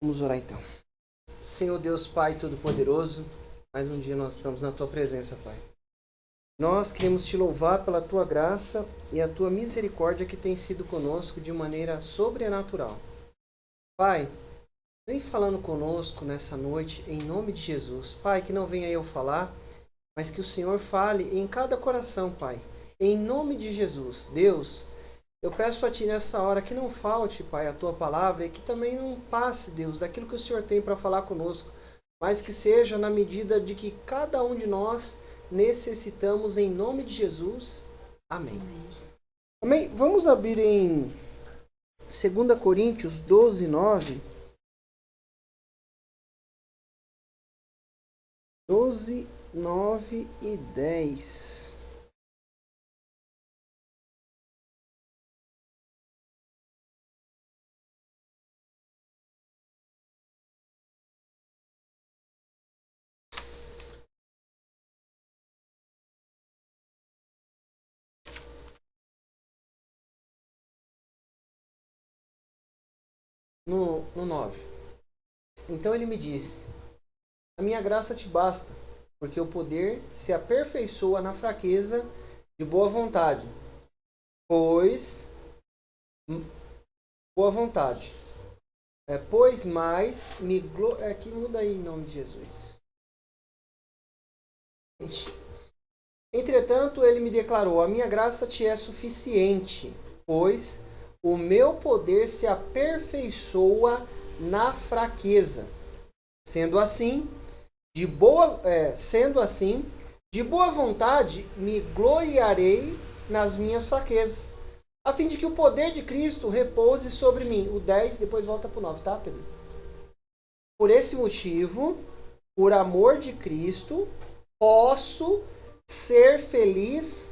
Vamos orar então. Senhor Deus Pai Todo-Poderoso, mais um dia nós estamos na Tua presença, Pai. Nós queremos Te louvar pela Tua graça e a Tua misericórdia que tem sido conosco de maneira sobrenatural. Pai, vem falando conosco nessa noite, em nome de Jesus. Pai, que não venha eu falar, mas que o Senhor fale em cada coração, Pai. Em nome de Jesus. Deus, eu peço a Ti nessa hora que não falte, Pai, a Tua palavra e que também não passe, Deus, daquilo que o Senhor tem para falar conosco, mas que seja na medida de que cada um de nós necessitamos, em nome de Jesus. Amém. Amém. Vamos abrir em 2 Coríntios 12, 9. 12, 9 e 10. No 9. Então ele me disse: a minha graça te basta, porque o poder se aperfeiçoa na fraqueza de boa vontade. Boa vontade. Pois mais me que muda aí em nome de Jesus. Entretanto, ele me declarou: a minha graça te é suficiente, pois o meu poder se aperfeiçoa na fraqueza. Sendo assim, de boa vontade me gloriarei nas minhas fraquezas, a fim de que o poder de Cristo repouse sobre mim. O 10, depois volta para o 9, tá, Pedro? Por esse motivo, por amor de Cristo, posso ser feliz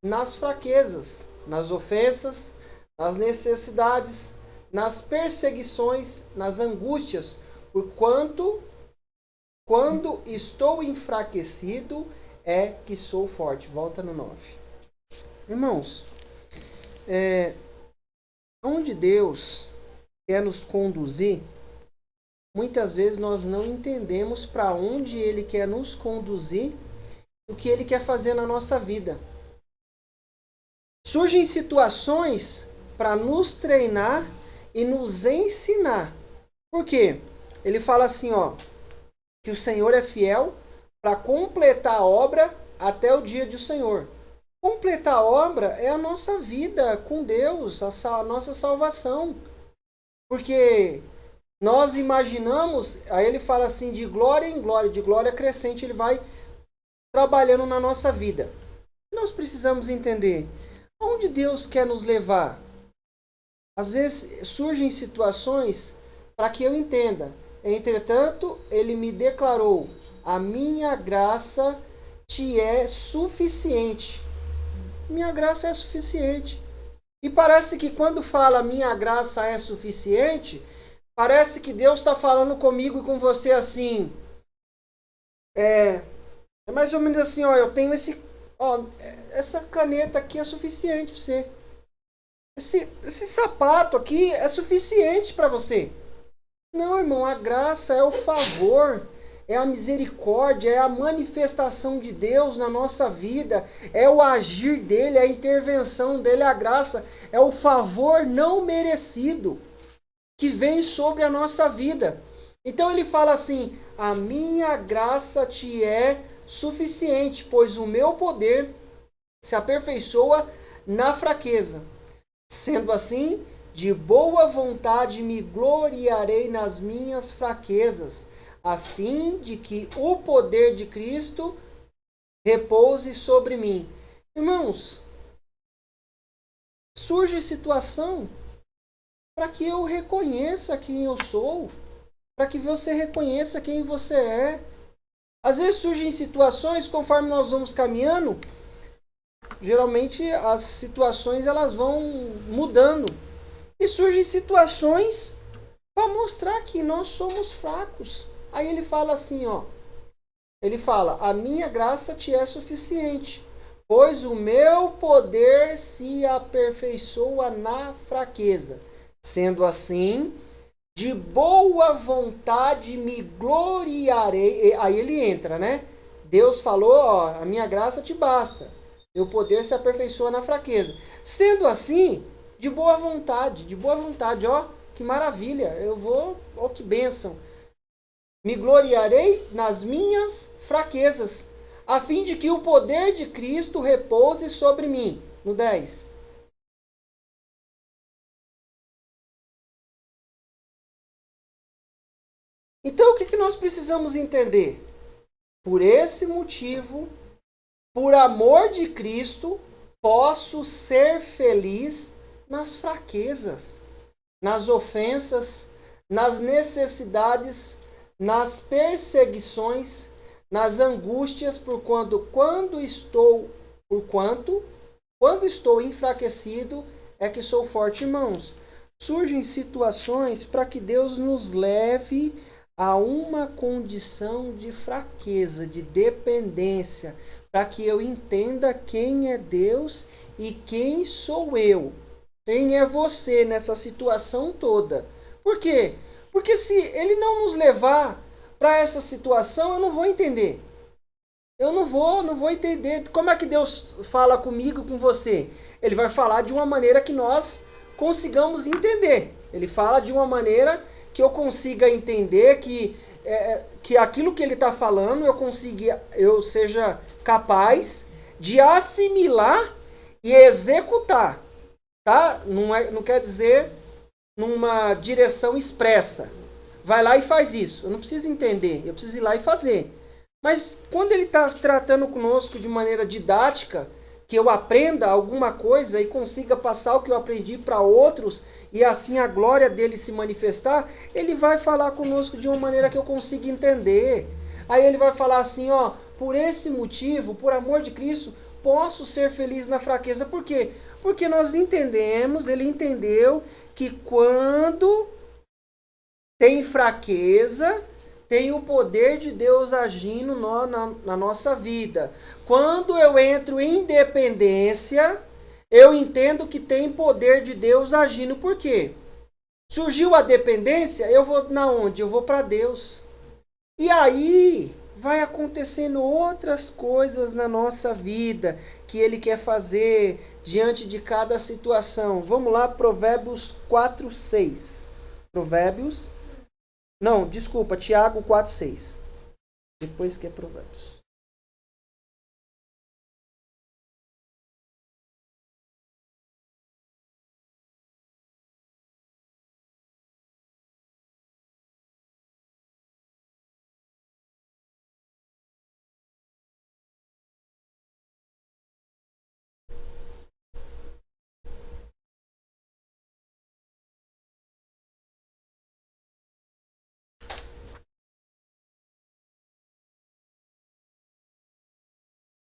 nas fraquezas, nas ofensas, nas necessidades, nas perseguições, nas angústias, porquanto, quando estou enfraquecido, é que sou forte. Volta no 9. Irmãos, onde Deus quer nos conduzir, muitas vezes nós não entendemos para onde Ele quer nos conduzir, o que Ele quer fazer na nossa vida. Surgem situações para nos treinar e nos ensinar. Por quê? Ele fala assim, que o Senhor é fiel para completar a obra até o dia do Senhor. Completar a obra é a nossa vida com Deus, a nossa salvação. Porque nós imaginamos, aí ele fala assim, de glória em glória, de glória crescente, ele vai trabalhando na nossa vida. Nós precisamos entender onde Deus quer nos levar. Às vezes surgem situações para que eu entenda. Entretanto, ele me declarou: a minha graça te é suficiente. Minha graça é suficiente. E parece que quando fala minha graça é suficiente, parece que Deus está falando comigo e com você assim. É mais ou menos assim, eu tenho essa caneta aqui é suficiente para você. Esse sapato aqui é suficiente para você. Não, irmão, a graça é o favor, é a misericórdia, é a manifestação de Deus na nossa vida, é o agir dele, é a intervenção dele, a graça, é o favor não merecido que vem sobre a nossa vida. Então ele fala assim: a minha graça te é suficiente, pois o meu poder se aperfeiçoa na fraqueza. Sendo assim, de boa vontade me gloriarei nas minhas fraquezas, a fim de que o poder de Cristo repouse sobre mim. Irmãos, surge situação para que eu reconheça quem eu sou, para que você reconheça quem você é. Às vezes surgem situações, conforme nós vamos caminhando, geralmente as situações elas vão mudando. E surgem situações para mostrar que nós somos fracos. Aí ele fala assim, ele fala: a minha graça te é suficiente, pois o meu poder se aperfeiçoa na fraqueza. Sendo assim, De boa vontade me gloriarei. Aí ele entra, né? Deus falou, ó, a minha graça te basta. Meu poder se aperfeiçoa na fraqueza. Sendo assim, de boa vontade, ó, que maravilha. Eu vou, ó, que bênção. Me gloriarei nas minhas fraquezas, a fim de que o poder de Cristo repouse sobre mim. No 10. Então, o que nós precisamos entender? Por esse motivo, por amor de Cristo, posso ser feliz nas fraquezas, nas ofensas, nas necessidades, nas perseguições, nas angústias, quando estou enfraquecido, é que sou forte, irmãos. Surgem situações para que Deus nos leve a uma condição de fraqueza, de dependência, para que eu entenda quem é Deus e quem sou eu. Quem é você nessa situação toda? Por quê? Porque se ele não nos levar para essa situação, eu não vou entender. Eu não vou entender como é que Deus fala comigo, com você. Ele vai falar de uma maneira que nós consigamos entender. Ele fala de uma maneira que eu consiga entender, que aquilo que ele está falando eu seja capaz de assimilar e executar. Tá? Não quer dizer numa direção expressa. Vai lá e faz isso. Eu não preciso entender, eu preciso ir lá e fazer. Mas quando ele está tratando conosco de maneira didática, que eu aprenda alguma coisa e consiga passar o que eu aprendi para outros e assim a glória dele se manifestar, ele vai falar conosco de uma maneira que eu consiga entender. Aí ele vai falar assim, ó, por esse motivo, por amor de Cristo, posso ser feliz na fraqueza. Por quê? Porque nós entendemos, ele entendeu que quando tem fraqueza, tem o poder de Deus agindo na nossa vida. Quando eu entro em dependência, eu entendo que tem poder de Deus agindo. Por quê? Surgiu a dependência, eu vou na onde? Eu vou para Deus. E aí vai acontecendo outras coisas na nossa vida que ele quer fazer diante de cada situação. Vamos lá, Provérbios 4:6. Provérbios. Não, desculpa, Tiago 4:6. Depois que é Provérbios.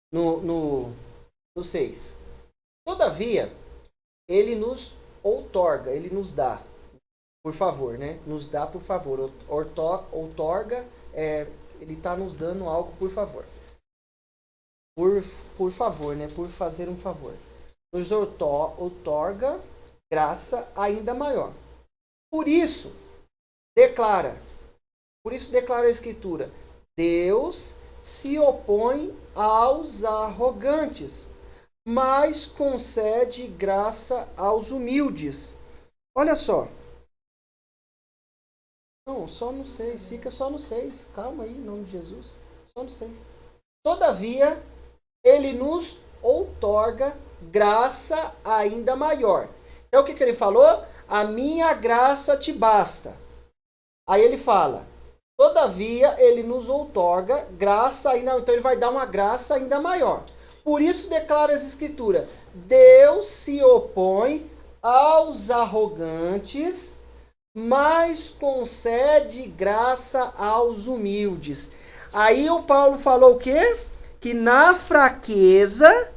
No 6. Todavia, ele nos outorga, ele nos dá, por favor, né? Nos dá, por favor. Outorga, ele está nos dando algo, por favor. Por favor, né? Por fazer um favor. Nos outorga graça ainda maior. Por isso declara a Escritura, Deus se opõe aos arrogantes, mas concede graça aos humildes. Olha só. Não, só no 6. Fica só no 6. Calma aí, em nome de Jesus. Só no 6. Todavia, ele nos outorga graça ainda maior. Então, o que ele falou? A minha graça te basta. Aí ele fala, todavia, ele nos outorga graça ainda... Então, ele vai dar uma graça ainda maior. Por isso, declara as Escrituras, Deus se opõe aos arrogantes, mas concede graça aos humildes. Aí o Paulo falou o quê? Que na fraqueza,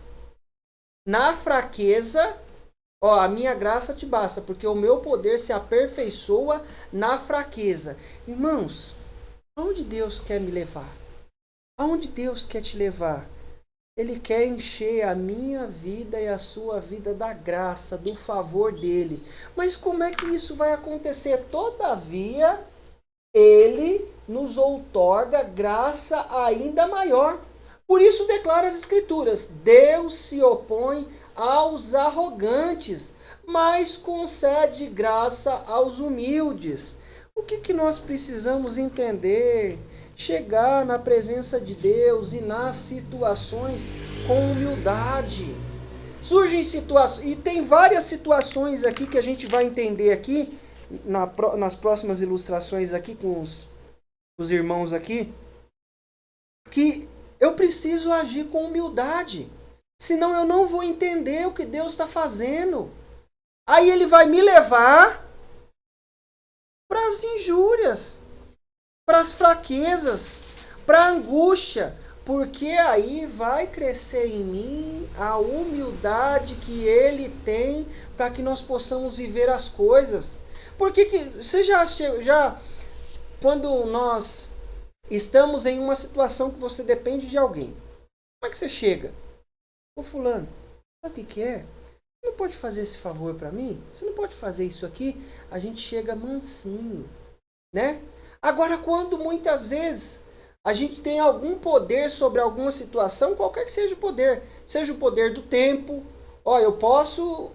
ó, a minha graça te basta, porque o meu poder se aperfeiçoa na fraqueza. Irmãos, aonde Deus quer me levar? Aonde Deus quer te levar? Ele quer encher a minha vida e a sua vida da graça, do favor dele. Mas como é que isso vai acontecer? Todavia, ele nos outorga graça ainda maior. Por isso declara as Escrituras: Deus se opõe aos arrogantes, mas concede graça aos humildes. O que nós precisamos entender? Chegar na presença de Deus e nas situações com humildade. Surgem situações, e tem várias situações aqui que a gente vai entender aqui, nas próximas ilustrações aqui com os irmãos aqui, que eu preciso agir com humildade. Senão eu não vou entender o que Deus está fazendo. Aí ele vai me levar para as injúrias, para as fraquezas, para a angústia, porque aí vai crescer em mim a humildade que ele tem para que nós possamos viver as coisas. Porque você já quando nós estamos em uma situação que você depende de alguém, como é que você chega? Ô fulano, sabe o que é? Você não pode fazer esse favor para mim? Você não pode fazer isso aqui? A gente chega mansinho, né? Agora, quando muitas vezes a gente tem algum poder sobre alguma situação, qualquer que seja o poder do tempo, eu posso,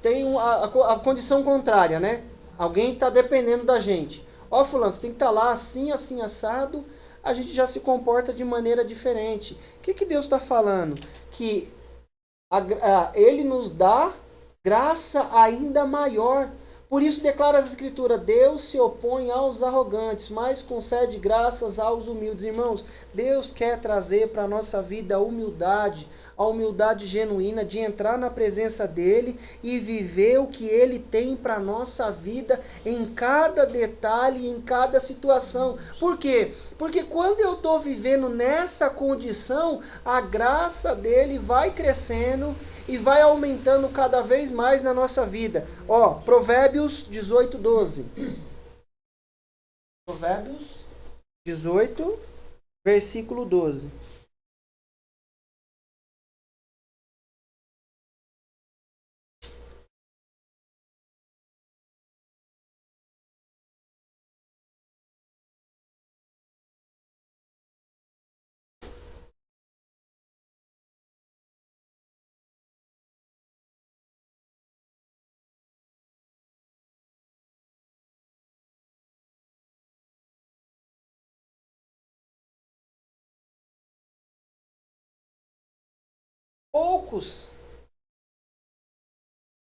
tenho a condição contrária, né? Alguém está dependendo da gente. Fulano, você tem que estar lá assim, assim, assado, a gente já se comporta de maneira diferente. O que Deus está falando? Que ele nos dá graça ainda maior. Por isso declara as Escrituras: Deus se opõe aos arrogantes, mas concede graças aos humildes. Irmãos, Deus quer trazer para a nossa vida a humildade genuína de entrar na presença dele e viver o que ele tem para a nossa vida em cada detalhe, em cada situação. Por quê? Porque quando eu estou vivendo nessa condição, a graça dele vai crescendo e vai aumentando cada vez mais na nossa vida. Provérbios 18, 12. Provérbios 18, versículo 12.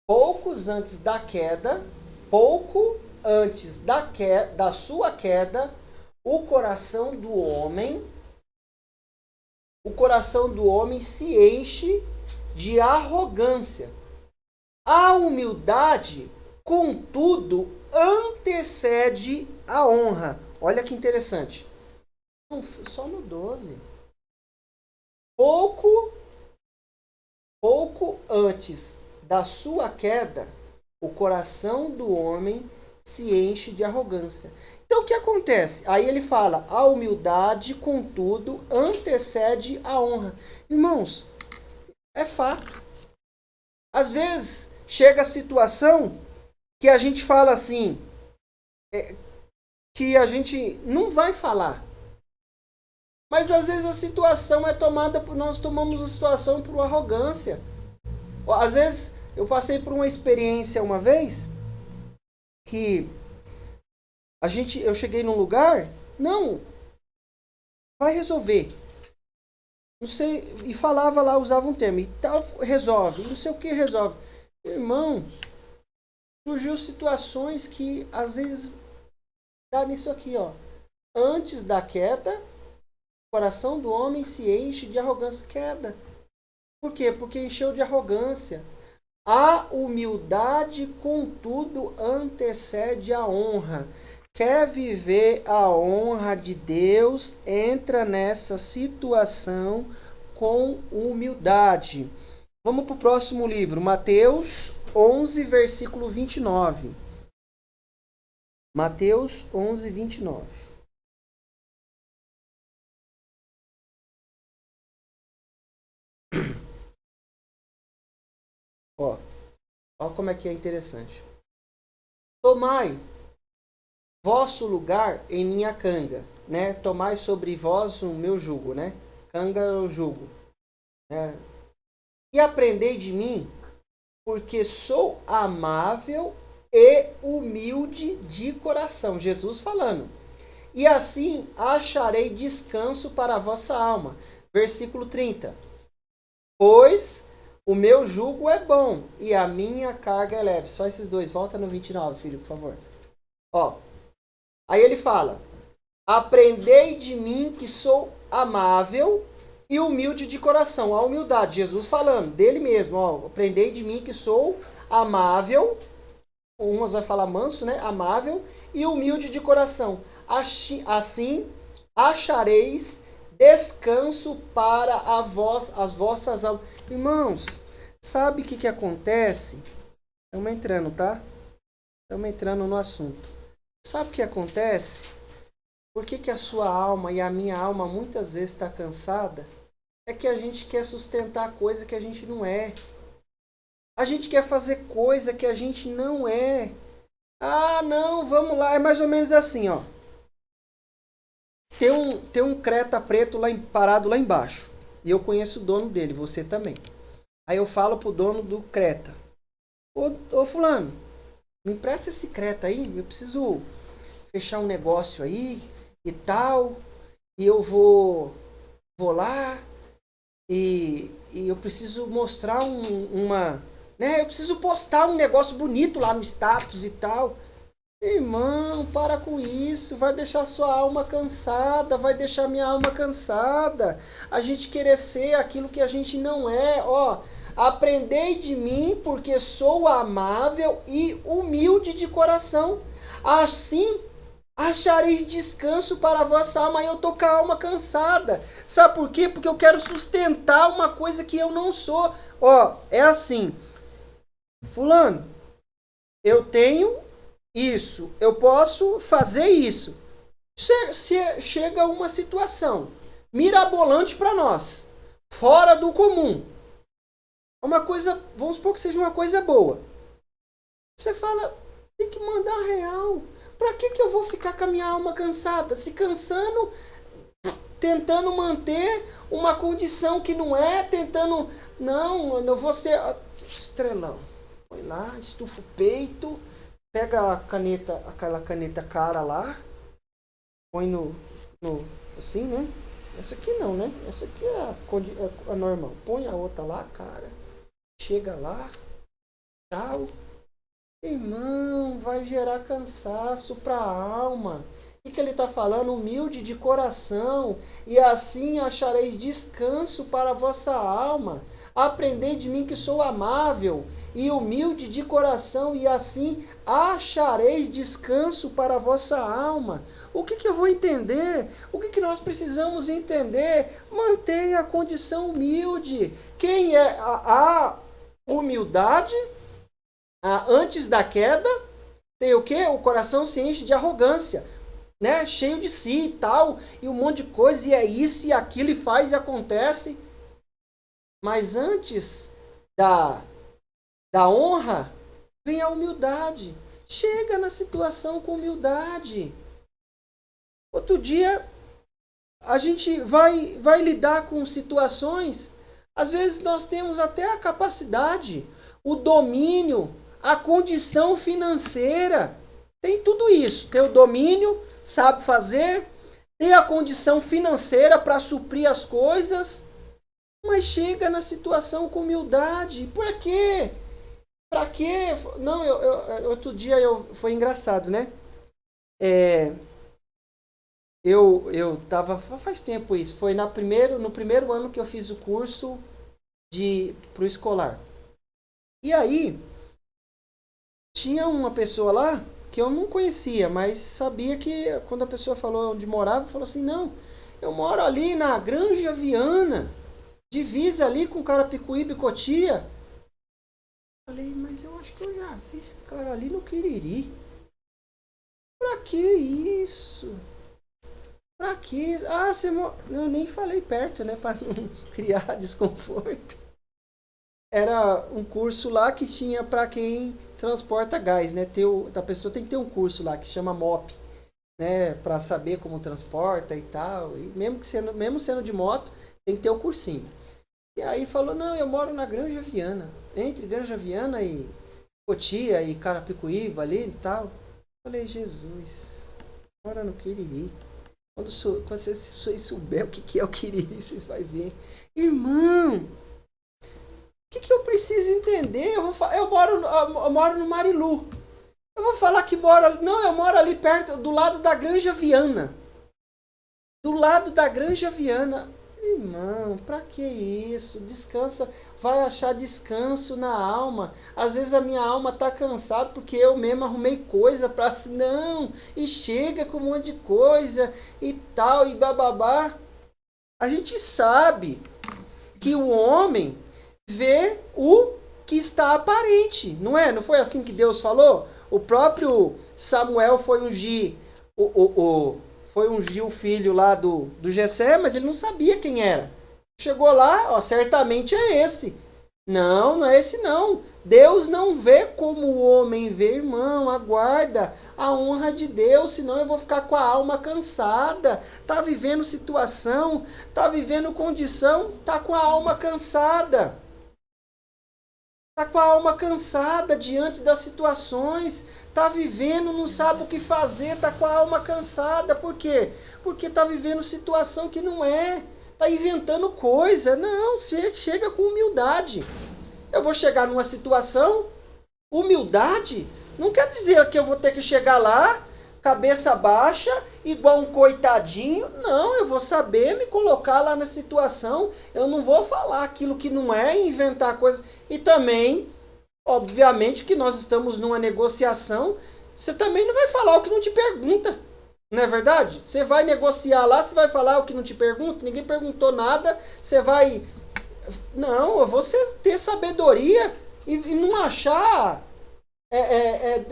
Poucos antes da queda, pouco antes da sua queda, o coração do homem se enche de arrogância. A humildade, contudo, antecede a honra. Olha que interessante. Só no 12. Pouco antes da sua queda, o coração do homem se enche de arrogância. Então o que acontece? Aí ele fala: a humildade, contudo, antecede a honra. Irmãos, é fato. Às vezes chega a situação que a gente fala assim, que a gente não vai falar. Mas às vezes a situação é tomada por nós tomamos a situação por arrogância. Às vezes eu passei por uma experiência uma vez que eu cheguei num lugar, não, vai resolver. Não sei, e falava lá, usava um termo, e tal, resolve, não sei o que resolve. Irmão, surgiu situações que às vezes dá nisso aqui, antes da queda, o coração do homem se enche de arrogância. Queda. Por quê? Porque encheu de arrogância. A humildade, contudo, antecede a honra. Quer viver a honra de Deus, entra nessa situação com humildade. Vamos para o próximo livro, Mateus 11, versículo 29. Mateus 11, 29. Olha como é que é interessante. Tomai vosso lugar em minha canga, né? Tomai sobre vós o meu jugo, né? Canga é o jugo, né? E aprendei de mim, porque sou amável e humilde de coração. Jesus falando. E assim acharei descanso para a vossa alma. Versículo 30. Pois o meu jugo é bom e a minha carga é leve. Só esses dois. Volta no 29, filho, por favor. Ó. Aí ele fala: aprendei de mim que sou amável e humilde de coração. A humildade, Jesus falando dele mesmo, ó, aprendei de mim que sou amável, umas vai falar manso, né? Amável e humilde de coração. Assim achareis descanso para as vossas almas. Irmãos, sabe o que acontece? Estamos entrando, tá? Estamos entrando no assunto. Sabe o que acontece? Por que a sua alma e a minha alma muitas vezes está cansada? É que a gente quer sustentar coisa que a gente não é. A gente quer fazer coisa que a gente não é. Ah, não, vamos lá. É mais ou menos assim, ó. Tem um Creta preto parado lá embaixo. E eu conheço o dono dele, você também. Aí eu falo pro dono do Creta. Ô fulano, me empresta esse Creta aí. Eu preciso fechar um negócio aí e tal. E eu vou lá e eu preciso mostrar uma... Né? Eu preciso postar um negócio bonito lá no status e tal. Irmão, para com isso, vai deixar sua alma cansada, vai deixar minha alma cansada. A gente querer ser aquilo que a gente não é, ó. Aprendei de mim, porque sou amável e humilde de coração. Assim achareis descanso para a vossa alma. Eu tô com a alma cansada. Sabe por quê? Porque eu quero sustentar uma coisa que eu não sou. Ó, é assim. Fulano, eu tenho isso, eu posso fazer isso. Chega uma situação mirabolante para nós, fora do comum. Uma coisa, vamos supor que seja uma coisa boa. Você fala, tem que mandar real. Para que eu vou ficar com a minha alma cansada? Se cansando, tentando manter uma condição que não é, tentando... Não, eu vou ser estrelão. Põe lá, estufa o peito, pega a caneta, aquela caneta cara lá, põe no assim, né? Essa aqui não, né? Essa aqui é a normal. Põe a outra lá, cara. Chega lá, tal. Irmão, vai gerar cansaço para a alma. O que ele está falando? Humilde de coração, e assim achareis descanso para a vossa alma. Aprendei de mim que sou amável e humilde de coração, e assim achareis descanso para a vossa alma. O que eu vou entender? O que nós precisamos entender? Mantenha a condição humilde. Quem é a humildade? Antes da queda, tem o quê? O coração se enche de arrogância, né? Cheio de si e tal, e um monte de coisa, e é isso e aquilo, e faz e acontece. Mas antes da honra, vem a humildade. Chega na situação com humildade. Outro dia, a gente vai lidar com situações, às vezes nós temos até a capacidade, o domínio, a condição financeira. Tem tudo isso. Tem o domínio, sabe fazer, tem a condição financeira para suprir as coisas, mas chega na situação com humildade. Por quê? Para quê? Não, outro dia foi engraçado, né? Eu tava, faz tempo isso, foi no primeiro ano que eu fiz o curso pro escolar. E aí, tinha uma pessoa lá que eu não conhecia, mas sabia que quando a pessoa falou onde morava, falou assim, não, eu moro ali na Granja Viana, divisa ali com Carapicuíba e Cotia. Falei, mas eu acho que eu já vi esse cara ali no Quiriri. Pra que isso? Pra que? Ah, eu nem falei perto, né, pra não criar desconforto. era um curso lá que tinha para quem transporta gás, né? A pessoa tem que ter um curso lá que chama MOP, né? Para saber como transporta e tal. E mesmo sendo de moto, tem que ter o cursinho. E aí falou, não, eu moro na Granja Viana. Entre Granja Viana e Cotia e Carapicuíba ali e tal. Falei, Jesus, mora no Quiriri. Quando vocês souber o que é o Quiriri, vocês vão ver. Irmão, o que eu preciso entender? Eu moro no Marilu. Eu vou falar que moro... Não, eu moro ali perto, do lado da Granja Viana. Do lado da Granja Viana. Irmão, pra que isso? Descansa, vai achar descanso na alma. Às vezes a minha alma tá cansada porque eu mesmo arrumei coisa pra si. Não, e chega com um monte de coisa e tal, e bababá. A gente sabe que o homem vê o que está aparente, não é? Não foi assim que Deus falou? O próprio Samuel foi ungir o filho lá do Jessé, mas ele não sabia quem era. Chegou lá, ó, certamente é esse. Não, não é esse não. Deus não vê como o homem vê, irmão. Aguarda a honra de Deus, senão eu vou ficar com a alma cansada. Tá vivendo situação, tá vivendo condição, tá com a alma cansada. Tá com a alma cansada diante das situações, tá vivendo, não sabe o que fazer, tá com a alma cansada. Por quê? Porque tá vivendo situação que não é, tá inventando coisa. Não, chega com humildade. Eu vou chegar numa situação, humildade não quer dizer que eu vou ter que chegar lá, cabeça baixa, igual um coitadinho. Não, eu vou saber me colocar lá na situação. Eu não vou falar aquilo que não é, inventar coisas. E também, obviamente, que nós estamos numa negociação. Você também não vai falar o que não te pergunta. Não é verdade? Você vai negociar lá, você vai falar o que não te pergunta. Ninguém perguntou nada. Você vai... Não, eu vou ter sabedoria e não achar...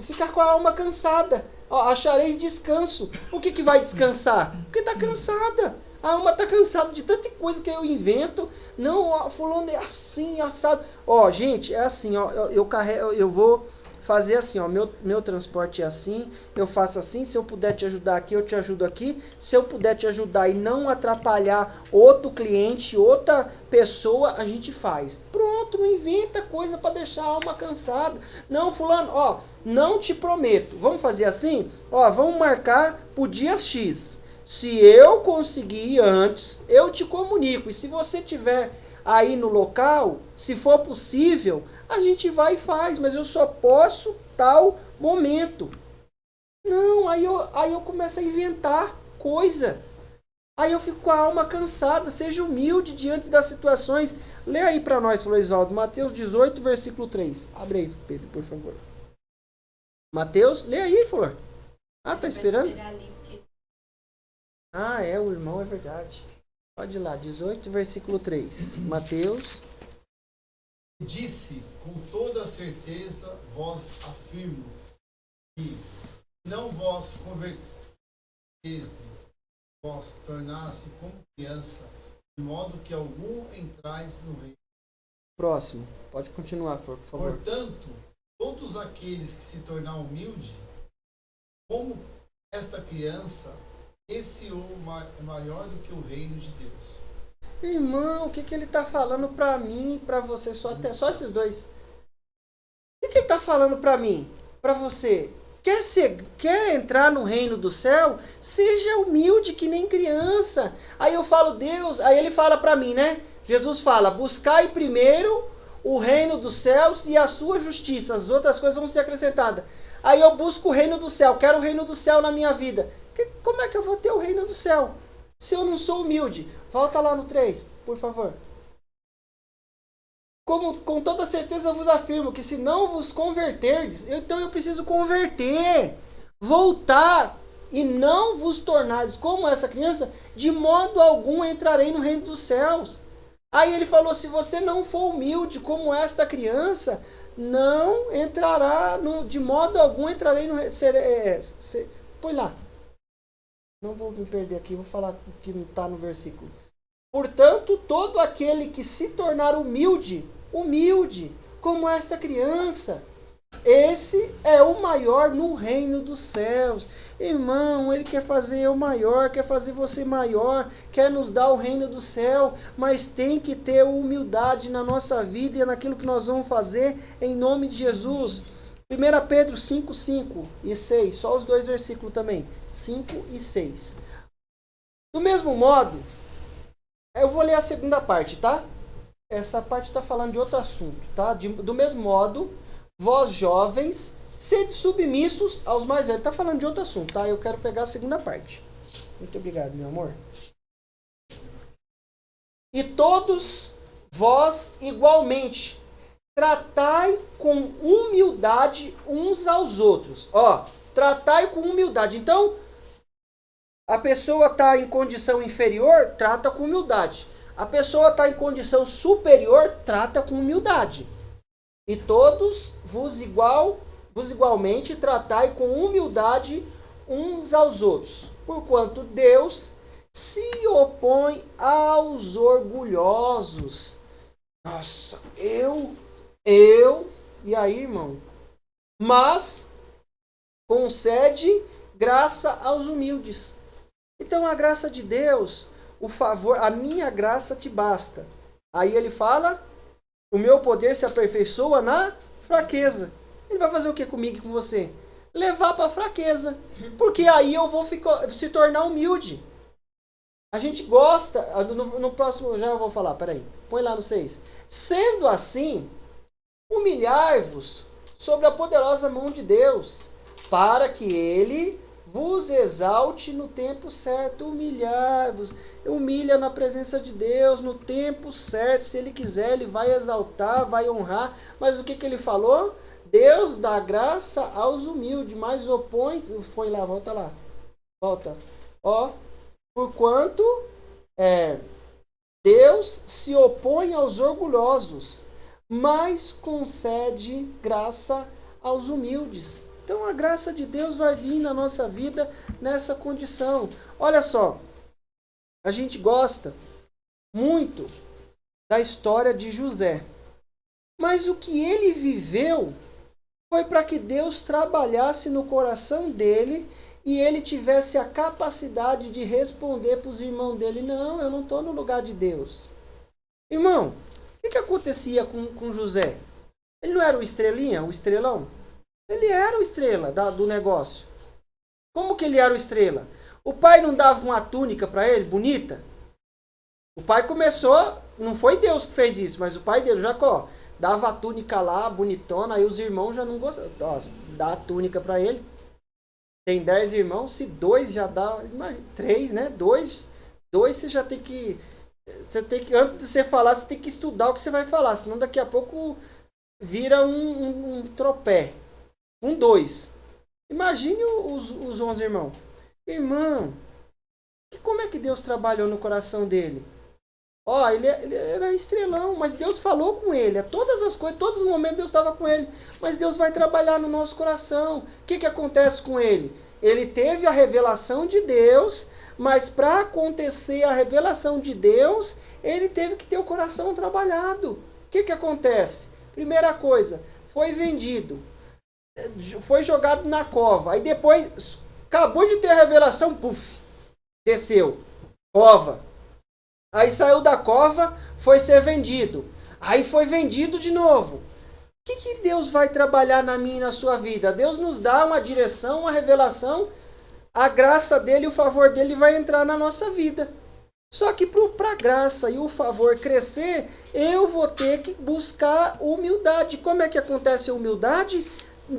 ficar com a alma cansada. Acharei descanso. Por que vai descansar? Porque está cansada. A alma está cansada de tanta coisa que eu invento. Não, fulano é assim, assado. Gente, é assim, eu vou fazer assim, meu transporte é assim, eu faço assim, se eu puder te ajudar aqui, eu te ajudo aqui. Se eu puder te ajudar e não atrapalhar outro cliente, outra pessoa, a gente faz. Pronto, não inventa coisa para deixar a alma cansada. Não, fulano, não te prometo. Vamos fazer assim? Vamos marcar pro dia X. Se eu conseguir ir antes, eu te comunico. E se você tiver aí no local, se for possível, a gente vai e faz, mas eu só posso tal momento. Não, aí eu começo a inventar coisa. Aí eu fico com a alma cansada. Seja humilde diante das situações. Lê aí para nós, Florisvaldo, Mateus 18, versículo 3. Abre aí, Pedro, por favor. Mateus, lê aí, Flor. Tá esperando? O irmão, é verdade. Pode ir lá, 18, versículo 3. Mateus. Disse, com toda certeza vos afirmo, que não vos converteste, vos tornasse como criança, de modo que algum entrais no reino. Próximo, pode continuar, por favor. Portanto, todos aqueles que se tornar humilde, como esta criança, esse é maior do que o reino de Deus. Irmão, o que ele está falando para mim e para você? Só esses dois. O que ele está falando para mim, para você? Quer entrar no reino do céu? Seja humilde que nem criança. Aí eu falo, Deus, aí ele fala para mim, né? Jesus fala, buscai primeiro o reino dos céus e a sua justiça. As outras coisas vão ser acrescentadas. Aí eu busco o reino do céu, quero o reino do céu na minha vida. Como é que eu vou ter o reino do céu se eu não sou humilde? Volta lá no 3, por favor. Com toda certeza eu vos afirmo que se não vos converterdes, então eu preciso converter, voltar e não vos tornardes como essa criança, de modo algum entrarei no reino dos céus. Aí ele falou, se você não for humilde como esta criança, não entrará, de modo algum entrarei no reino. Põe lá. Não vou me perder aqui, vou falar o que está no versículo. Portanto, todo aquele que se tornar humilde humilde, como esta criança. Esse é o maior no reino dos céus. Irmão, ele quer fazer eu maior, quer fazer você maior, quer nos dar o reino do céu, mas tem que ter humildade na nossa vida e naquilo que nós vamos fazer em nome de Jesus. 1 Pedro 5, 5 e 6, só os dois versículos também, 5 e 6. Do mesmo modo, eu vou ler a segunda parte, tá? Essa parte está falando de outro assunto, tá? Do mesmo modo, vós jovens, sede submissos aos mais velhos. Está falando de outro assunto, tá? Eu quero pegar a segunda parte. Muito obrigado, meu amor. E todos vós igualmente, tratai com humildade uns aos outros. Ó, tratai com humildade. Então, a pessoa está em condição inferior, trata com humildade. A pessoa está em condição superior, trata com humildade. E todos vos igualmente tratai com humildade uns aos outros, porquanto Deus se opõe aos orgulhosos. Nossa, e aí, irmão? Mas concede graça aos humildes. Então a graça de Deus, o favor, a minha graça te basta. Aí ele fala, o meu poder se aperfeiçoa na fraqueza. Ele vai fazer o que comigo e com você? Levar para a fraqueza. Porque aí eu vou se tornar humilde. A gente gosta, no próximo já eu vou falar, peraí, põe lá no 6. Sendo assim, humilhai-vos sobre a poderosa mão de Deus, para que ele vos exalte no tempo certo. Humilhai-vos, humilha na presença de Deus no tempo certo. Se ele quiser, ele vai exaltar, vai honrar. Mas o que ele falou? Deus dá graça aos humildes, mas opõe... Põe lá, volta lá. Volta. Ó, porquanto Deus se opõe aos orgulhosos, mas concede graça aos humildes. Então a graça de Deus vai vir na nossa vida nessa condição. Olha só, a gente gosta muito da história de José. Mas o que ele viveu foi para que Deus trabalhasse no coração dele e ele tivesse a capacidade de responder para os irmãos dele, não, eu não estou no lugar de Deus. Irmão, o que acontecia com José? Ele não era o estrelinha, o estrelão? Ele era o estrela do negócio. Como que ele era o estrela? O pai não dava uma túnica para ele, bonita? O pai começou, não foi Deus que fez isso, mas o pai dele, Jacó, dava a túnica lá, bonitona, aí os irmãos já não gostavam. Dá a túnica para ele. Tem 10 irmãos, se 2 já dá, 3, né? 2 você já tem que... Você tem que, antes de você falar, você tem que estudar o que você vai falar, senão daqui a pouco vira um tropé. 2. Imagine os 11 irmãos. Irmão, como é que Deus trabalhou no coração dele? Ó, ele era estrelão, mas Deus falou com ele. Todas as coisas, todos os momentos Deus estava com ele. Mas Deus vai trabalhar no nosso coração. O que acontece com ele? Ele teve a revelação de Deus, mas para acontecer a revelação de Deus, ele teve que ter o coração trabalhado. O que acontece? Primeira coisa, foi vendido. Foi jogado na cova. Aí depois, acabou de ter a revelação, puf, desceu. Cova. Aí saiu da cova, foi ser vendido. Aí foi vendido de novo. O que Deus vai trabalhar na minha e na sua vida? Deus nos dá uma direção, uma revelação. A graça dele e o favor dele vai entrar na nossa vida. Só que para a graça e o favor crescer, eu vou ter que buscar humildade. Como é que acontece a humildade?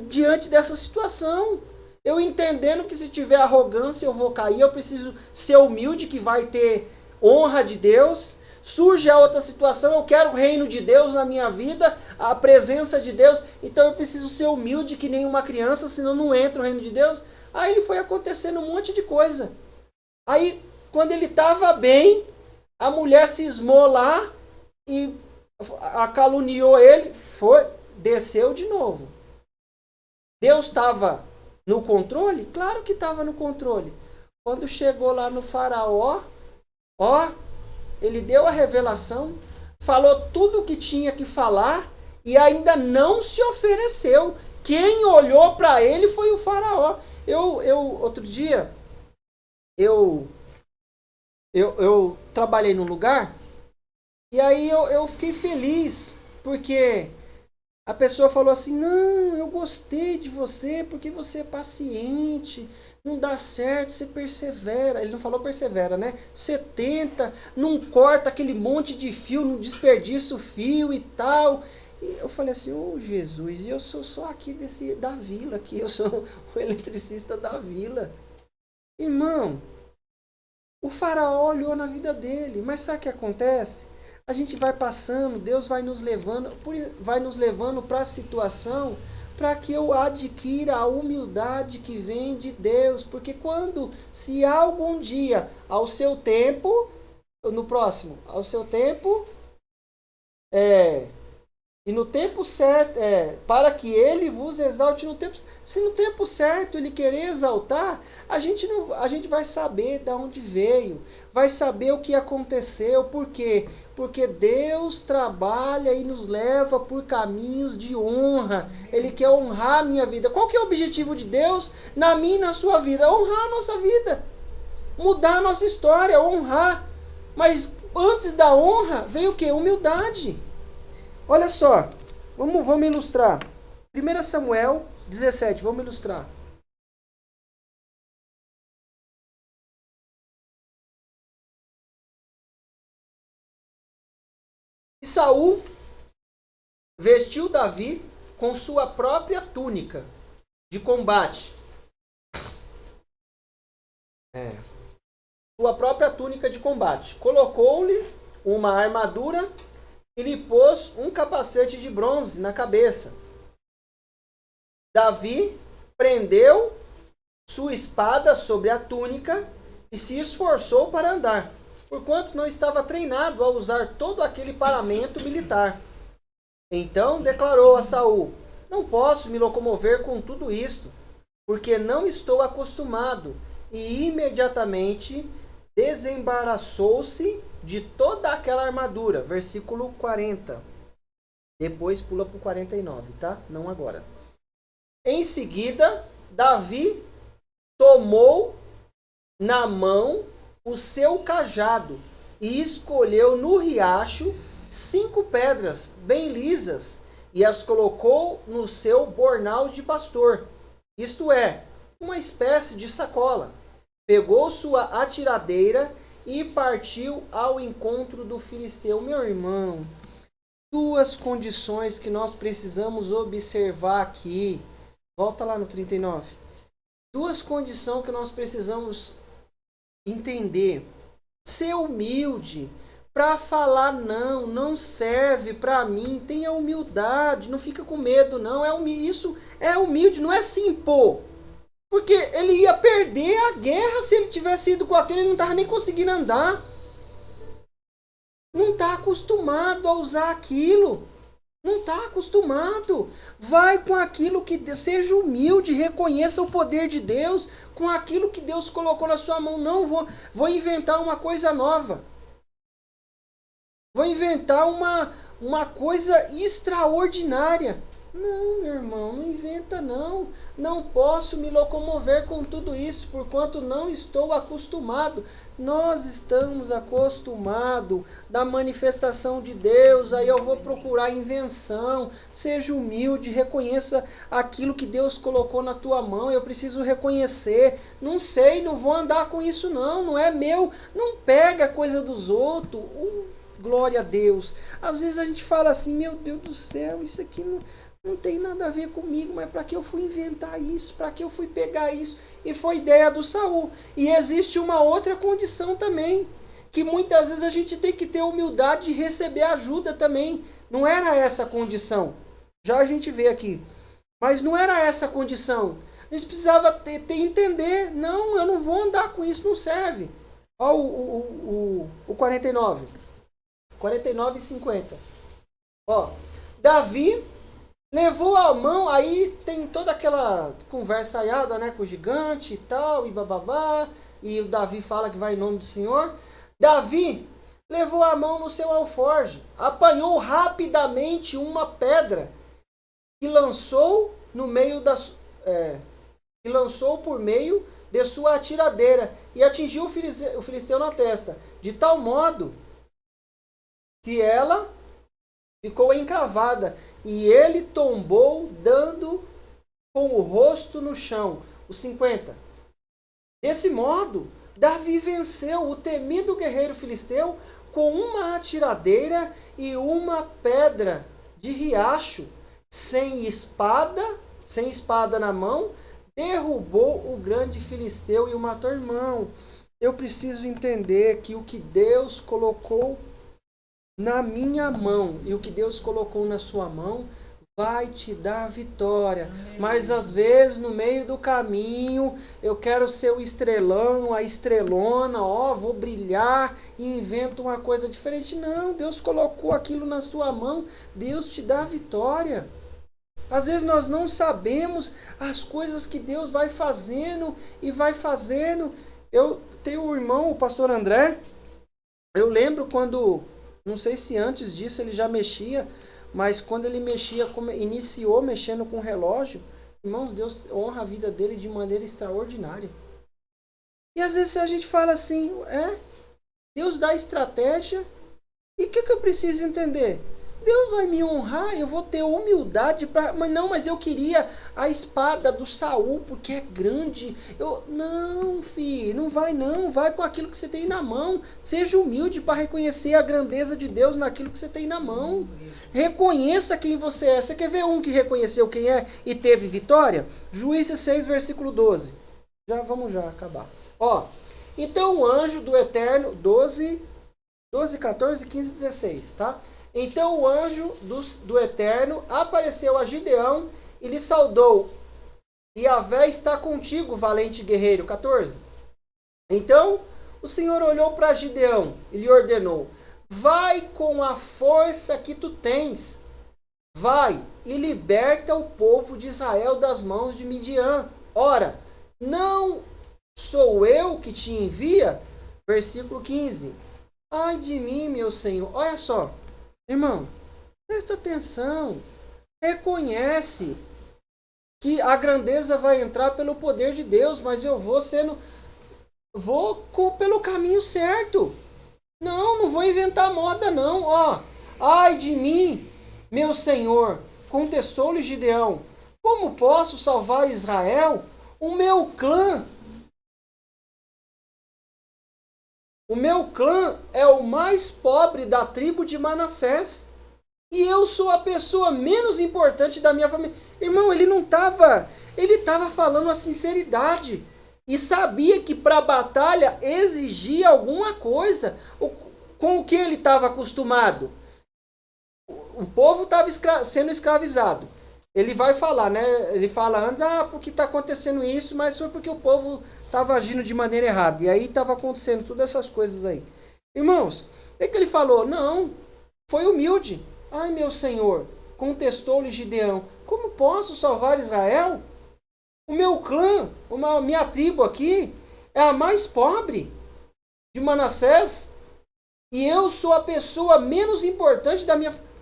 Diante dessa situação. Eu entendendo que se tiver arrogância eu vou cair, eu preciso ser humilde, que vai ter honra de Deus. Surge a outra situação, eu quero o reino de Deus na minha vida, a presença de Deus, então eu preciso ser humilde que nem uma criança, senão não entra o reino de Deus. Aí ele foi acontecendo um monte de coisa. Aí, quando ele estava bem, a mulher cismou lá e caluniou ele, desceu de novo. Deus estava no controle? Claro que estava no controle. Quando chegou lá no faraó, ele deu a revelação, falou tudo o que tinha que falar e ainda não se ofereceu. Quem olhou para ele foi o faraó. Outro dia, eu trabalhei num lugar e aí eu fiquei feliz, porque a pessoa falou assim, não, eu gostei de você, porque você é paciente, não dá certo, você persevera. Ele não falou persevera, né? Você tenta, não corta aquele monte de fio, não desperdiça o fio e tal. E eu falei assim, ô Jesus, eu sou só aqui da vila, aqui, eu sou o eletricista da vila. Irmão, o faraó olhou na vida dele, mas sabe o que acontece? A gente vai passando, Deus vai nos levando para a situação para que eu adquira a humildade que vem de Deus. Porque se algum dia, ao seu tempo, no próximo, ao seu tempo, e no tempo certo, para que ele vos exalte no tempo. Se no tempo certo ele querer exaltar, a gente vai saber de onde veio, vai saber o que aconteceu. Por quê? Porque Deus trabalha e nos leva por caminhos de honra. Ele quer honrar a minha vida. Qual que é o objetivo de Deus na minha e na sua vida? Honrar a nossa vida, mudar a nossa história, honrar. Mas antes da honra veio o quê? Humildade. Olha só, vamos ilustrar. 1 Samuel 17, vamos ilustrar. E Saul vestiu Davi com sua própria túnica de combate. Sua própria túnica de combate. Colocou-lhe uma armadura e lhe pôs um capacete de bronze na cabeça. Davi prendeu sua espada sobre a túnica e se esforçou para andar, porquanto não estava treinado a usar todo aquele paramento militar. Então declarou a Saul: não posso me locomover com tudo isto, porque não estou acostumado. E imediatamente desembaraçou-se de toda aquela armadura. Versículo 40. Depois pula para o 49, tá? Não agora. Em seguida, Davi tomou na mão o seu cajado e escolheu no riacho 5 pedras bem lisas e as colocou no seu bornal de pastor, isto é, uma espécie de sacola. Pegou sua atiradeira e partiu ao encontro do filisteu. Meu irmão, 2 condições que nós precisamos observar aqui. Volta lá no 39. 2 condições que nós precisamos entender. Ser humilde para falar não serve para mim. Tenha humildade, não fica com medo não. Isso é humilde, não é se impor. Porque ele ia perder a guerra se ele tivesse ido com aquele, ele não estava nem conseguindo andar. Não está acostumado a usar aquilo. Não está acostumado. Vai com aquilo que... Seja humilde, reconheça o poder de Deus com aquilo que Deus colocou na sua mão. Não, vou inventar uma coisa nova. Vou inventar uma coisa extraordinária. Não, meu irmão, não inventa não. Não posso me locomover com tudo isso, porquanto não estou acostumado. Nós estamos acostumados da manifestação de Deus, aí eu vou procurar invenção. Seja humilde, reconheça aquilo que Deus colocou na tua mão. Eu preciso reconhecer. Não sei, não vou andar com isso não é meu. Não pega coisa dos outros. Glória a Deus. Às vezes a gente fala assim, meu Deus do céu, isso aqui não tem nada a ver comigo, mas para que eu fui inventar isso? Para que eu fui pegar isso? E foi ideia do Saul. E existe uma outra condição também, que muitas vezes a gente tem que ter humildade de receber ajuda também. Não era essa a condição. Já a gente vê aqui. Mas não era essa a condição. A gente precisava entender. Não, eu não vou andar com isso, não serve. Olha o 49. 49 e 50. Ó, Davi levou a mão, aí tem toda aquela conversa aiada, né, com o gigante e tal, e bababá, e o Davi fala que vai em nome do Senhor. Davi levou a mão no seu alforje, apanhou rapidamente uma pedra e lançou no meio das e lançou por meio de sua atiradeira e atingiu o filisteu na testa, de tal modo que ela ficou encravada e ele tombou dando com o rosto no chão. Os 50. Desse modo, Davi venceu o temido guerreiro filisteu com uma atiradeira e uma pedra de riacho, sem espada na mão, derrubou o grande filisteu e o matou. Irmão, eu preciso entender que o que Deus colocou na minha mão e o que Deus colocou na sua mão vai te dar vitória. Mas às vezes no meio do caminho eu quero ser o estrelão, a estrelona, vou brilhar e invento uma coisa diferente. Não, Deus colocou aquilo na sua mão, Deus te dá vitória. Às vezes nós não sabemos as coisas que Deus vai fazendo e vai fazendo. Eu tenho um irmão, o pastor André, eu lembro quando, não sei se antes disso ele já mexia, mas quando ele mexia, iniciou mexendo com relógio, irmãos, Deus honra a vida dele de maneira extraordinária. E às vezes a gente fala assim, Deus dá estratégia, e o que eu preciso entender? Deus vai me honrar, eu vou ter humildade para... Mas eu queria a espada do Saul, porque é grande. Não, filho, não vai não. Vai com aquilo que você tem na mão. Seja humilde para reconhecer a grandeza de Deus naquilo que você tem na mão. Reconheça quem você é. Você quer ver um que reconheceu quem é e teve vitória? Juízes 6, versículo 12. Vamos acabar. Então o anjo do Eterno, 12, 14, 15, 16, tá? Então o anjo do Eterno apareceu a Gideão e lhe saudou. Yahvé está contigo, valente guerreiro. 14. Então o Senhor olhou para Gideão e lhe ordenou: vai com a força que tu tens. Vai e liberta o povo de Israel das mãos de Midian. Ora, não sou eu que te envia? Versículo 15. Ai de mim, meu Senhor. Olha só. Irmão, presta atenção, reconhece que a grandeza vai entrar pelo poder de Deus, mas eu vou pelo caminho certo. Não vou inventar moda não. Ai de mim, meu Senhor, contestou-lhe Gideão, como posso salvar Israel? O meu clã é o mais pobre da tribo de Manassés. E eu sou a pessoa menos importante da minha família. Irmão, ele estava falando a sinceridade. E sabia que para a batalha exigia alguma coisa. Com o que ele estava acostumado? O povo estava sendo escravizado. Ele vai falar, né? Ele fala antes, porque está acontecendo isso, mas foi porque o povo estava agindo de maneira errada. E aí estava acontecendo todas essas coisas aí. Irmãos, o que ele falou? Não, foi humilde. Ai, meu Senhor, contestou-lhe Gideão, como posso salvar Israel? O meu clã, a minha tribo aqui, é a mais pobre de Manassés. E eu sou a pessoa menos importante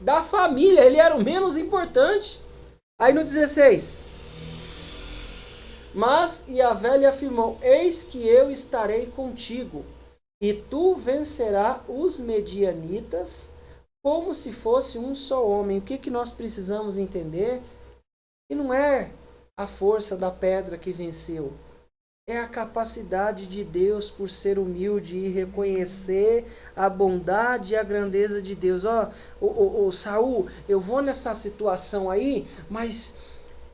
da família. Ele era o menos importante. Aí no 16. Mas Yahvé lhe afirmou: eis que eu estarei contigo, e tu vencerás os medianitas como se fosse um só homem. O que nós precisamos entender? Que não é a força da pedra que venceu. É a capacidade de Deus por ser humilde e reconhecer a bondade e a grandeza de Deus. Saul, eu vou nessa situação aí, mas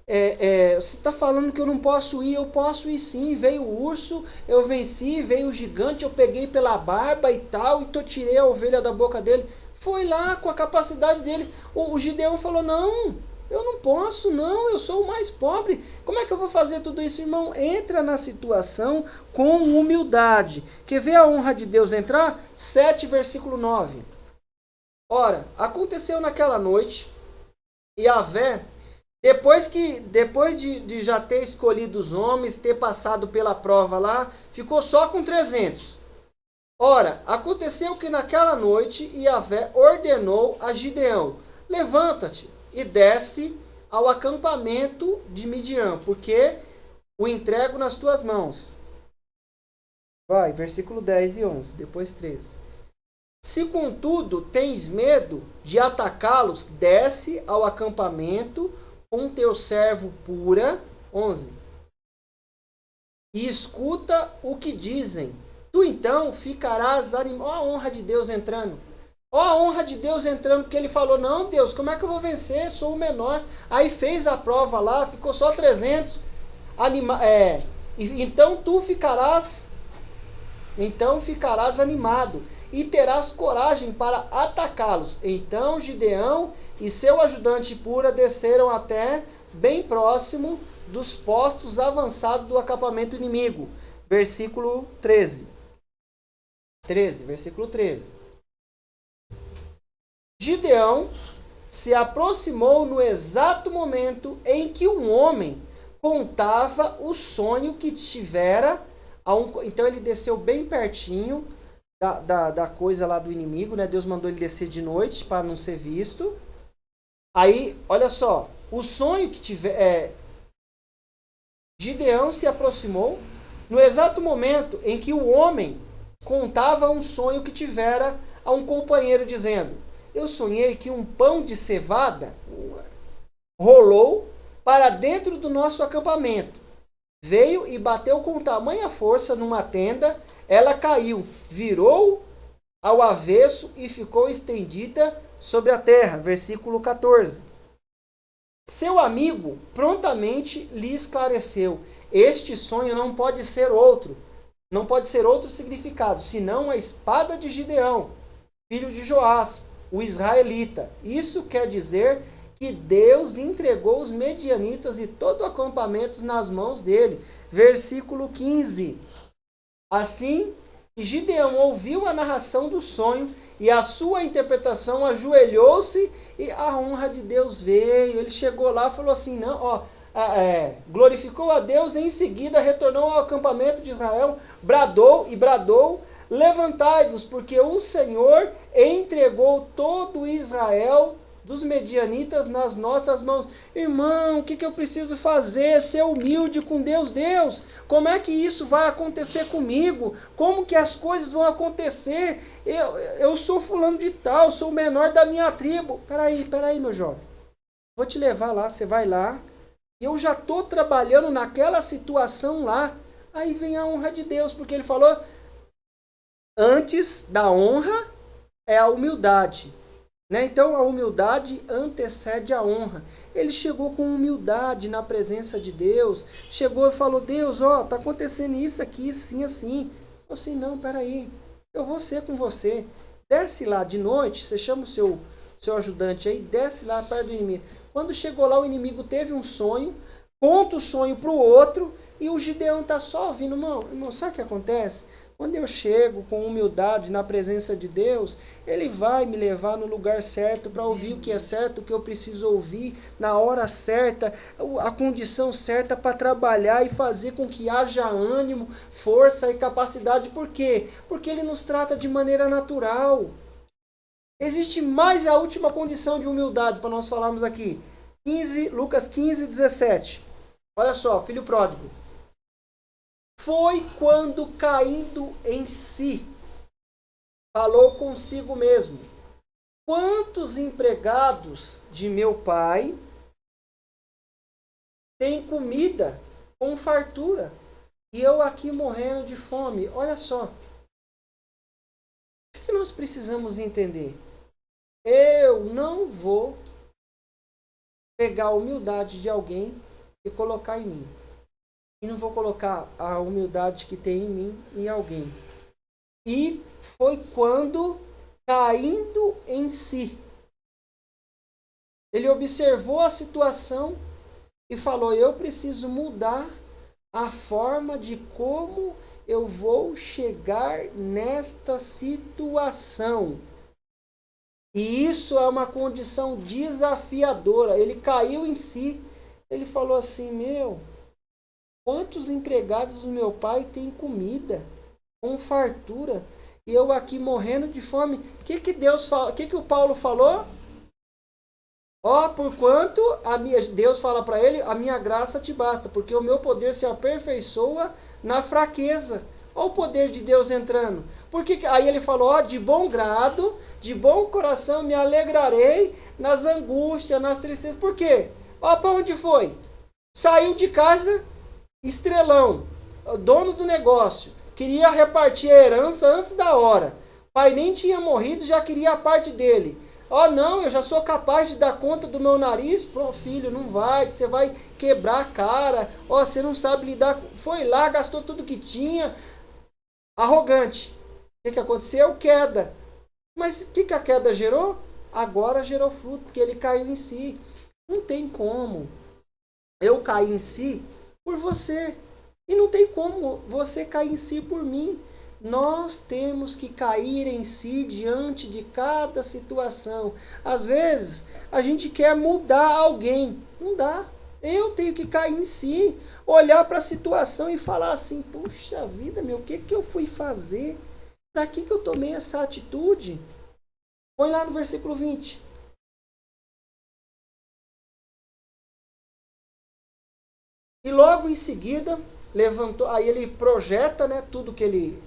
você está falando que eu não posso ir. Eu posso ir sim. Veio o urso, eu venci. Veio o gigante, eu peguei pela barba e tal, e tirei a ovelha da boca dele. Foi lá com a capacidade dele. O Gideão falou: não, eu não posso, não, eu sou o mais pobre. Como é que eu vou fazer tudo isso, irmão? Entra na situação com humildade. Quer ver a honra de Deus entrar? 7, versículo 9. Ora, aconteceu naquela noite, Yahvé, depois de já ter escolhido os homens, ter passado pela prova lá, ficou só com 300. Ora, aconteceu que naquela noite Yahvé ordenou a Gideão: levanta-te e desce ao acampamento de Midian, porque o entrego nas tuas mãos. Vai, versículo 10 e 11, depois 13. Se contudo tens medo de atacá-los, desce ao acampamento com teu servo Pura, 11, e escuta o que dizem. Tu então ficarás animado. Olha a honra de Deus entrando. Olha a honra de Deus entrando, porque ele falou, não, Deus, como é que eu vou vencer? Sou o menor. Aí fez a prova lá, ficou só 300. Então ficarás animado e terás coragem para atacá-los. Então Gideão e seu ajudante Pura desceram até bem próximo dos postos avançados do acampamento inimigo. Versículo 13. Versículo 13. Gideão se aproximou no exato momento em que um homem contava o sonho que tivera. Então ele desceu bem pertinho da coisa lá do inimigo, né? Deus mandou ele descer de noite para não ser visto. Aí, olha só, o sonho que tiver... Gideão se aproximou no exato momento em que o homem contava um sonho que tivera a um companheiro, dizendo: eu sonhei que um pão de cevada rolou para dentro do nosso acampamento. Veio e bateu com tamanha força numa tenda, ela caiu, virou ao avesso e ficou estendida sobre a terra. Versículo 14. Seu amigo prontamente lhe esclareceu: este sonho não pode ser outro significado, senão a espada de Gideão, filho de Joás, o israelita. Isso quer dizer que Deus entregou os medianitas e todo o acampamento nas mãos dele. Versículo 15. Assim que Gideão ouviu a narração do sonho e a sua interpretação, ajoelhou-se e a honra de Deus veio. Ele chegou lá e falou assim, glorificou a Deus e em seguida retornou ao acampamento de Israel, bradou, levantai-vos, porque o Senhor entregou todo Israel dos medianitas nas nossas mãos. Irmão, o que eu preciso fazer? Ser humilde com Deus. Deus, como é que isso vai acontecer comigo? Como que as coisas vão acontecer? Eu sou fulano de tal, sou o menor da minha tribo. Peraí, meu jovem. Vou te levar lá, você vai lá. Eu já estou trabalhando naquela situação lá. Aí vem a honra de Deus, porque ele falou, antes da honra é a humildade. Né? Então a humildade antecede a honra. Ele chegou com humildade na presença de Deus. Chegou e falou, Deus, está acontecendo isso aqui, assim, assim. Eu falei assim, não, peraí, eu vou ser com você. Desce lá de noite, você chama o seu ajudante aí, desce lá perto do inimigo. Quando chegou lá, o inimigo teve um sonho, conta o sonho para o outro, e o Gideão está só ouvindo. Irmão, sabe o que acontece? Quando eu chego com humildade na presença de Deus, Ele vai me levar no lugar certo para ouvir o que é certo, o que eu preciso ouvir, na hora certa, a condição certa para trabalhar e fazer com que haja ânimo, força e capacidade. Por quê? Porque Ele nos trata de maneira natural. Existe mais a última condição de humildade para nós falarmos aqui. Lucas 15, 17. Olha só, filho pródigo. Foi quando, caindo em si, falou consigo mesmo: quantos empregados de meu pai têm comida com fartura, e eu aqui morrendo de fome? Olha só. O que nós precisamos entender? Eu não vou pegar a humildade de alguém e colocar em mim. E não vou colocar a humildade que tem em mim em alguém. E foi quando, caindo em si, ele observou a situação e falou: eu preciso mudar a forma de como eu vou chegar nesta situação. E isso é uma condição desafiadora. Ele caiu em si. Ele falou assim, quantos empregados do meu pai têm comida com fartura e eu aqui morrendo de fome. O que Deus fala? O que o Paulo falou? Ó, porquanto Deus fala para ele, a minha graça te basta, porque o meu poder se aperfeiçoa na fraqueza. Olha o poder de Deus entrando. Aí ele falou, ó, de bom grado, de bom coração me alegrarei nas angústias, nas tristezas. Por quê? Ó, para onde foi? Saiu de casa, estrelão, dono do negócio, queria repartir a herança antes da hora. O pai nem tinha morrido, já queria a parte dele. Ó, não, eu já sou capaz de dar conta do meu nariz. Pô, filho, não vai, você vai quebrar a cara. Ó, você não sabe lidar. Foi lá, gastou tudo que tinha. Arrogante. O que aconteceu? Queda. Mas o que a queda gerou? Agora gerou fruto, porque ele caiu em si. Não tem como eu cair em si por você. E não tem como você cair em si por mim. Nós temos que cair em si diante de cada situação. Às vezes, a gente quer mudar alguém. Não dá. Eu tenho que cair em si, olhar para a situação e falar assim, puxa vida, meu, o que eu fui fazer? Para que eu tomei essa atitude? Põe lá no versículo 20. E logo em seguida, levantou, aí ele projeta, né, tudo que ele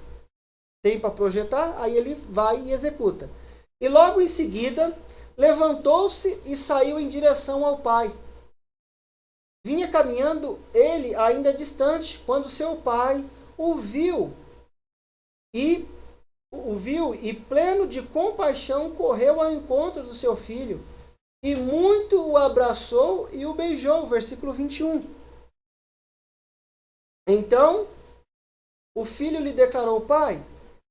tem para projetar, aí ele vai e executa. E logo em seguida, levantou-se e saiu em direção ao pai. Vinha caminhando ele ainda distante, quando seu pai o viu e pleno de compaixão correu ao encontro do seu filho e muito o abraçou e o beijou. Versículo 21. Então o filho lhe declarou, pai,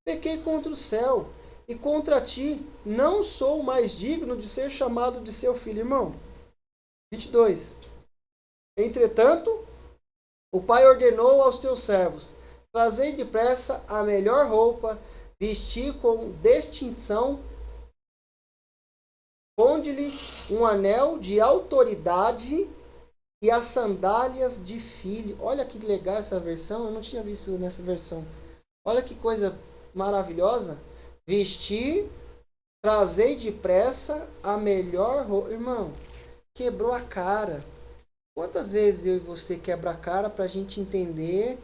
pequei contra o céu e contra ti, não sou mais digno de ser chamado de seu filho. Irmão, 22. Entretanto, o pai ordenou aos teus servos, trazei depressa a melhor roupa, vestir com distinção, ponde-lhe um anel de autoridade e as sandálias de filho. Olha que legal essa versão, eu não tinha visto nessa versão. Olha que coisa maravilhosa. Vestir, trazei depressa a melhor roupa. Irmão, quebrou a cara. Quantas vezes eu e você quebra a cara para a gente entender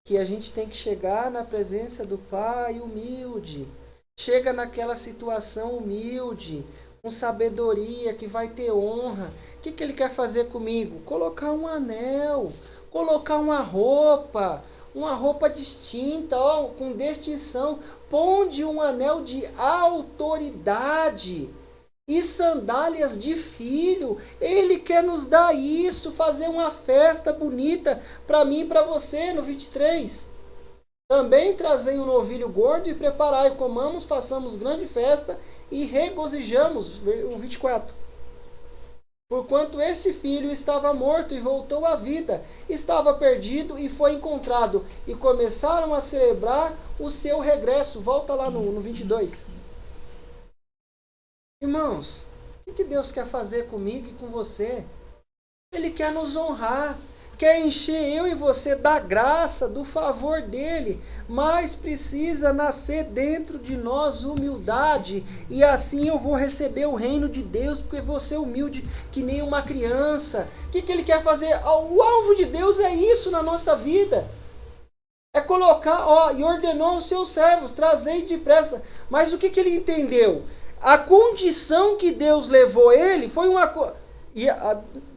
que a gente tem que chegar na presença do Pai humilde. Chega naquela situação humilde, com sabedoria, que vai ter honra. O que ele quer fazer comigo? Colocar um anel, colocar uma roupa distinta, ó, com distinção. Ponde um anel de autoridade e sandálias de filho. Ele quer nos dar isso, fazer uma festa bonita para mim e para você. No 23. Também trazei um novilho gordo e preparai, comamos, façamos grande festa e regozijamos. O 24. Porquanto este filho estava morto e voltou à vida, estava perdido e foi encontrado. E começaram a celebrar o seu regresso. Volta lá no 22. Irmãos, o que Deus quer fazer comigo e com você? Ele quer nos honrar, quer encher eu e você da graça, do favor dele, mas precisa nascer dentro de nós humildade, e assim eu vou receber o reino de Deus, porque vou ser humilde que nem uma criança. O que ele quer fazer? O alvo de Deus é isso na nossa vida. É colocar, e ordenou aos seus servos, trazei depressa. Mas o que ele entendeu? A condição que Deus levou ele foi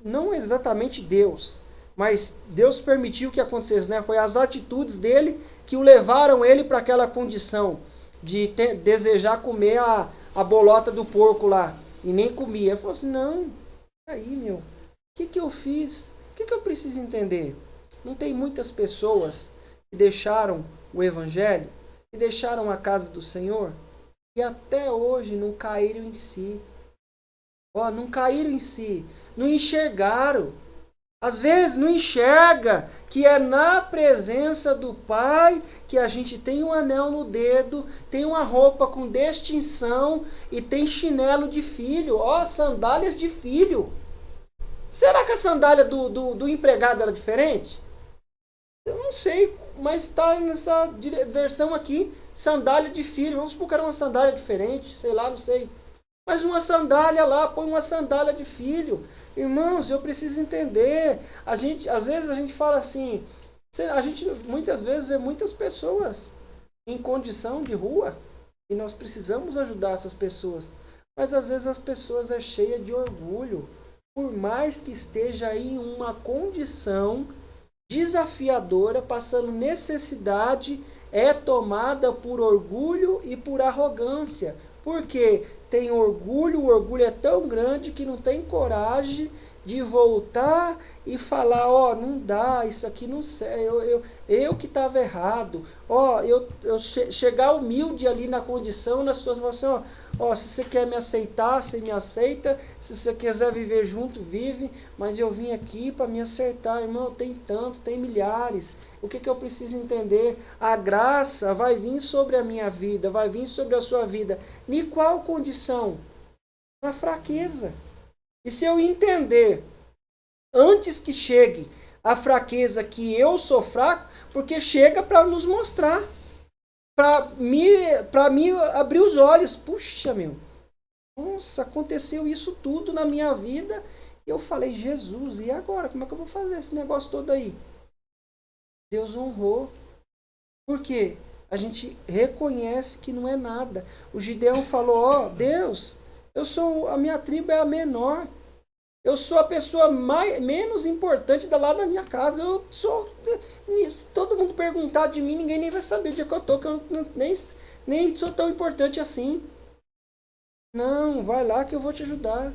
não exatamente Deus, mas Deus permitiu que acontecesse, né? Foi as atitudes dele que o levaram ele para aquela condição de desejar comer a bolota do porco lá, e nem comia. Ele falou assim, não, aí meu, o que eu fiz? O que eu preciso entender? Não tem muitas pessoas que deixaram o evangelho, que deixaram a casa do Senhor, e até hoje não caíram em si. Não caíram em si. Não enxergaram. Às vezes não enxerga que é na presença do Pai que a gente tem um anel no dedo, tem uma roupa com distinção e tem chinelo de filho. Sandálias de filho. Será que a sandália do empregado era diferente? Eu não sei mas está nessa versão aqui, sandália de filho. Vamos supor que era uma sandália diferente, sei lá, não sei. Mas uma sandália lá, põe uma sandália de filho. Irmãos, eu preciso entender. Às vezes a gente fala assim, a gente muitas vezes vê muitas pessoas em condição de rua e nós precisamos ajudar essas pessoas. Mas às vezes as pessoas é cheia de orgulho. Por mais que esteja em uma condição desafiadora, passando necessidade, é tomada por orgulho e por arrogância. Porque tem orgulho, o orgulho é tão grande que não tem coragem de voltar e falar, ó, não dá, isso aqui não sei, eu que estava errado. Ó, eu chegar humilde ali na condição, na situação, ó, se você quer me aceitar, você me aceita, se você quiser viver junto, vive, mas eu vim aqui para me acertar, irmão, tem tanto, tem milhares. O que eu preciso entender? A graça vai vir sobre a minha vida, vai vir sobre a sua vida. Em qual condição? Na fraqueza. E se eu entender, antes que chegue a fraqueza que eu sou fraco, porque chega para nos mostrar, para me abrir os olhos. Puxa, meu, nossa, aconteceu isso tudo na minha vida. E eu falei, Jesus, e agora? Como é que eu vou fazer esse negócio todo aí? Deus honrou. Por quê? A gente reconhece que não é nada. O Gideão falou, ó, Deus, a minha tribo é a menor. Eu sou a pessoa menos importante da lá da minha casa. Se todo mundo perguntar de mim, ninguém nem vai saber onde é que eu estou, que eu nem sou tão importante assim. Não, vai lá que eu vou te ajudar.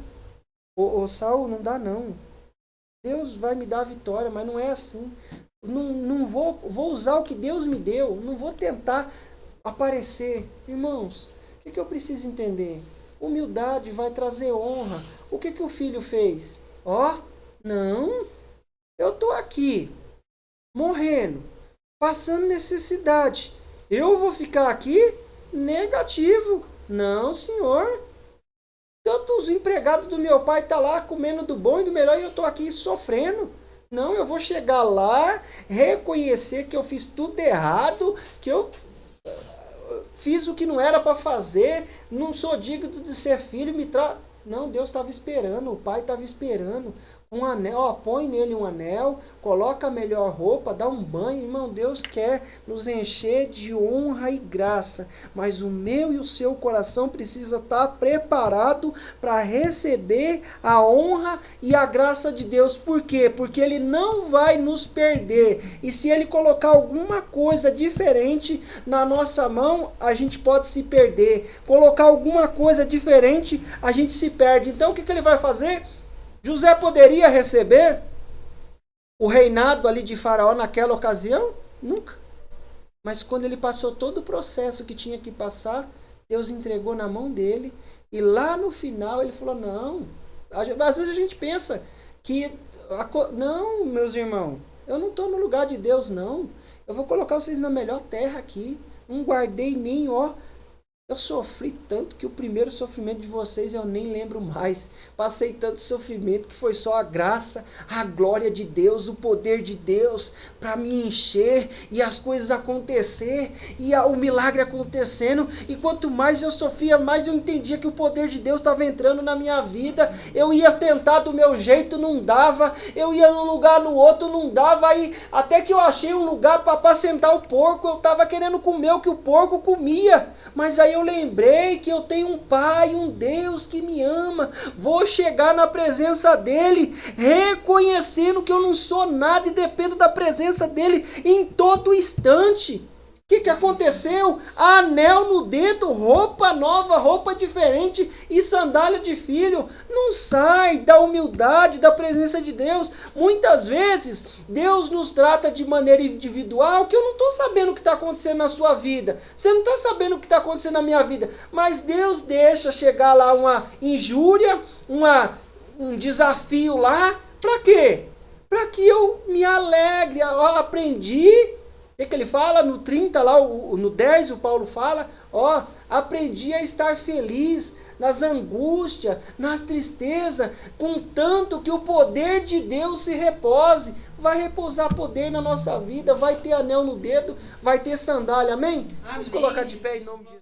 Ô Saul, não dá não. Deus vai me dar a vitória, mas não é assim. Não vou usar o que Deus me deu. Não vou tentar aparecer. Irmãos, o que eu preciso entender? Humildade vai trazer honra. O que o filho fez? Não, eu estou aqui, morrendo, passando necessidade. Eu vou ficar aqui negativo. Não, senhor. Todos os empregados do meu pai estão lá comendo do bom e do melhor e eu estou aqui sofrendo. Não, eu vou chegar lá, reconhecer que eu fiz tudo errado, que eu fiz o que não era para fazer, não sou digno de ser filho, Não, Deus estava esperando, o pai estava esperando. Um anel, põe nele um anel, coloca a melhor roupa, dá um banho. Irmão, Deus quer nos encher de honra e graça, mas o meu e o seu coração precisa estar preparado para receber a honra e a graça de Deus. Por quê? Porque Ele não vai nos perder. E se Ele colocar alguma coisa diferente na nossa mão, a gente pode se perder. Colocar alguma coisa diferente, a gente se perde. Então o que Ele vai fazer? José poderia receber o reinado ali de Faraó naquela ocasião? Nunca. Mas quando ele passou todo o processo que tinha que passar, Deus entregou na mão dele. E lá no final ele falou, não. Às vezes a gente pensa que... Não, meus irmãos, eu não estou no lugar de Deus, não. Eu vou colocar vocês na melhor terra aqui. Não guardei nem, eu sofri tanto que o primeiro sofrimento de vocês eu nem lembro mais. Passei tanto sofrimento que foi só a graça, a glória de Deus, o poder de Deus para me encher e as coisas acontecer e o milagre acontecendo. E quanto mais eu sofria, mais eu entendia que o poder de Deus estava entrando na minha vida. Eu ia tentar do meu jeito, não dava. Eu ia num lugar, no outro, não dava. Aí até que eu achei um lugar para apacentar o porco. Eu estava querendo comer o que o porco comia. Mas aí eu lembrei que eu tenho um Pai, um Deus que me ama. Vou chegar na presença dele, reconhecendo que eu não sou nada e dependo da presença dele em todo instante. O que aconteceu? Anel no dedo, roupa nova, roupa diferente e sandália de filho. Não sai da humildade, da presença de Deus. Muitas vezes, Deus nos trata de maneira individual, que eu não estou sabendo o que está acontecendo na sua vida. Você não está sabendo o que está acontecendo na minha vida. Mas Deus deixa chegar lá uma injúria, um desafio lá. Para quê? Para que eu me alegre. Eu aprendi. que ele fala? No 30 lá, no 10 o Paulo fala, ó, aprendi a estar feliz nas angústias, na tristeza, contanto que o poder de Deus se repose. Vai repousar poder na nossa vida, vai ter anel no dedo, vai ter sandália, amém? Vamos colocar de pé em nome de Jesus.